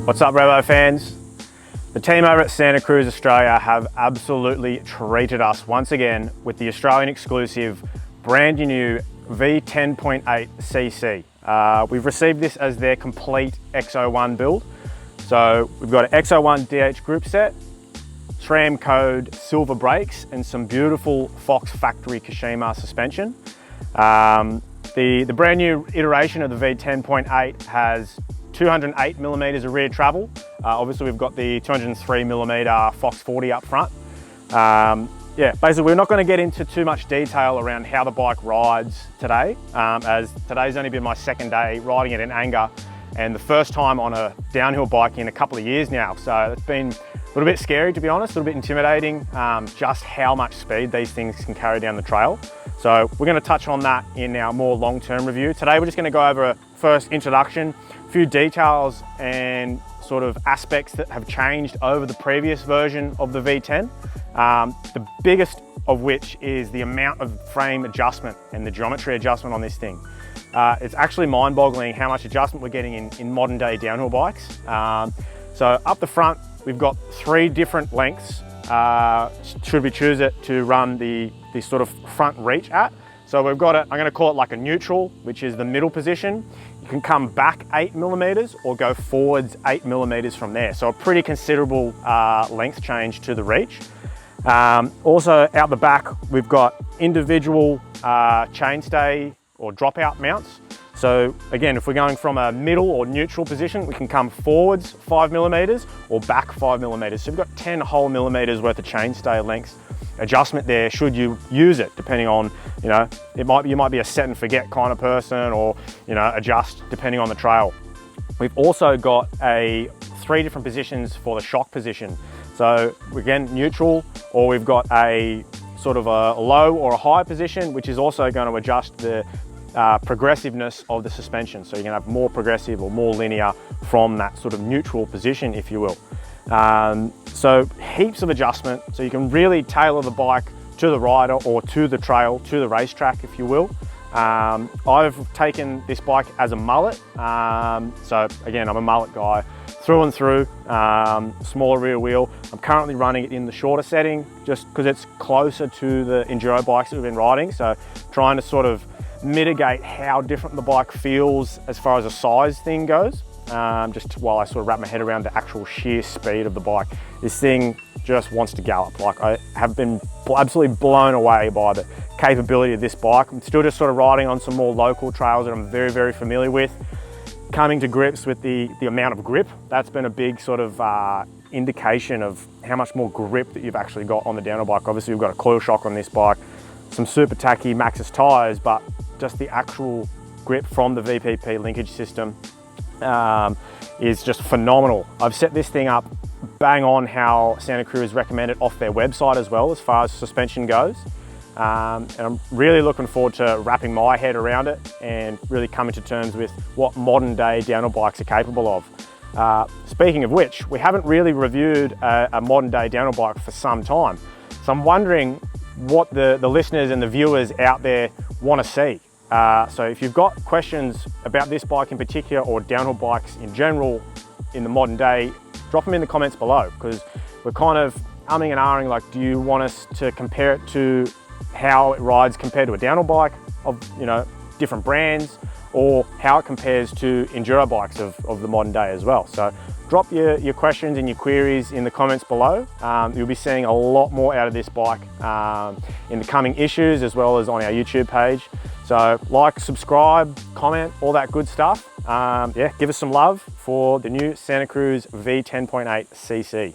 What's up, Revo fans? The team over at Santa Cruz Australia have absolutely treated us once again with the Australian exclusive brand new V10.8 cc. We've received this as their complete X01 build. So we've got an X01 DH group set, SRAM code silver brakes, and some beautiful Fox factory Kashima suspension. The brand new iteration of the V10.8 has 208mm of rear travel. Obviously we've got the 203mm Fox 40 up front. Yeah, basically we're not going to get into too much detail around how the bike rides today, as today's only been my second day riding it in anger and the first time on a downhill bike in a couple of years now. So it's been a little bit scary, to be honest, a little bit intimidating, just how much speed these things can carry down the trail. So we're going to touch on that in our more long-term review. Today we're just going to go over a first introduction, a few details and sort of aspects that have changed over the previous version of the V10. The biggest of which is the amount of frame adjustment and the geometry adjustment on this thing. It's actually mind-boggling how much adjustment we're getting in modern day downhill bikes. So up the front, we've got 3 different lengths, should we choose it to run the sort of front reach at. So we've got I'm gonna call it like a neutral, which is the middle position. You can come back 8mm or go forwards 8mm from there. So a pretty considerable length change to the reach. Also out the back, we've got individual chainstay or dropout mounts. So again, if we're going from a middle or neutral position, we can come forwards 5mm or back 5mm. So we've got 10 whole millimeters worth of chainstay lengths adjustment there should you use it, depending on, you know, you might be a set and forget kind of person, or, you know, adjust depending on the trail. We've also got 3 different positions for the shock position. So again, neutral, or we've got a sort of a low or a high position, which is also going to adjust the progressiveness of the suspension. So you're going to have more progressive or more linear from that sort of neutral position, if you will. So heaps of adjustment, so you can really tailor the bike to the rider or to the trail, to the racetrack, if you will. I've taken this bike as a mullet. So again, I'm a mullet guy through and through, smaller rear wheel. I'm currently running it in the shorter setting just because it's closer to the enduro bikes that we've been riding. So trying to sort of mitigate how different the bike feels as far as a size thing goes. Just while I sort of wrap my head around the actual sheer speed of the bike. This thing just wants to gallop. Like, I have been absolutely blown away by the capability of this bike. I'm still just sort of riding on some more local trails that I'm very, very familiar with. Coming to grips with the amount of grip, that's been a big sort of indication of how much more grip that you've actually got on the downhill bike. Obviously we've got a coil shock on this bike, some super tacky Maxxis tires, but just the actual grip from the VPP linkage system is just phenomenal. I've set this thing up bang on how Santa Cruz recommended off their website as well, as far as suspension goes. And I'm really looking forward to wrapping my head around it and really coming to terms with what modern day downhill bikes are capable of. Speaking of which, we haven't really reviewed a modern day downhill bike for some time. So I'm wondering what the listeners and the viewers out there want to see. So if you've got questions about this bike in particular, or downhill bikes in general in the modern day, drop them in the comments below, because we're kind of umming and ahhing, like, do you want us to compare it to how it rides compared to a downhill bike of, you know, different brands, or how it compares to enduro bikes of the modern day as well. So drop your questions and your queries in the comments below. You'll be seeing a lot more out of this bike in the coming issues, as well as on our YouTube page. So like, subscribe, comment, all that good stuff. Yeah, give us some love for the new Santa Cruz V10.8 cc.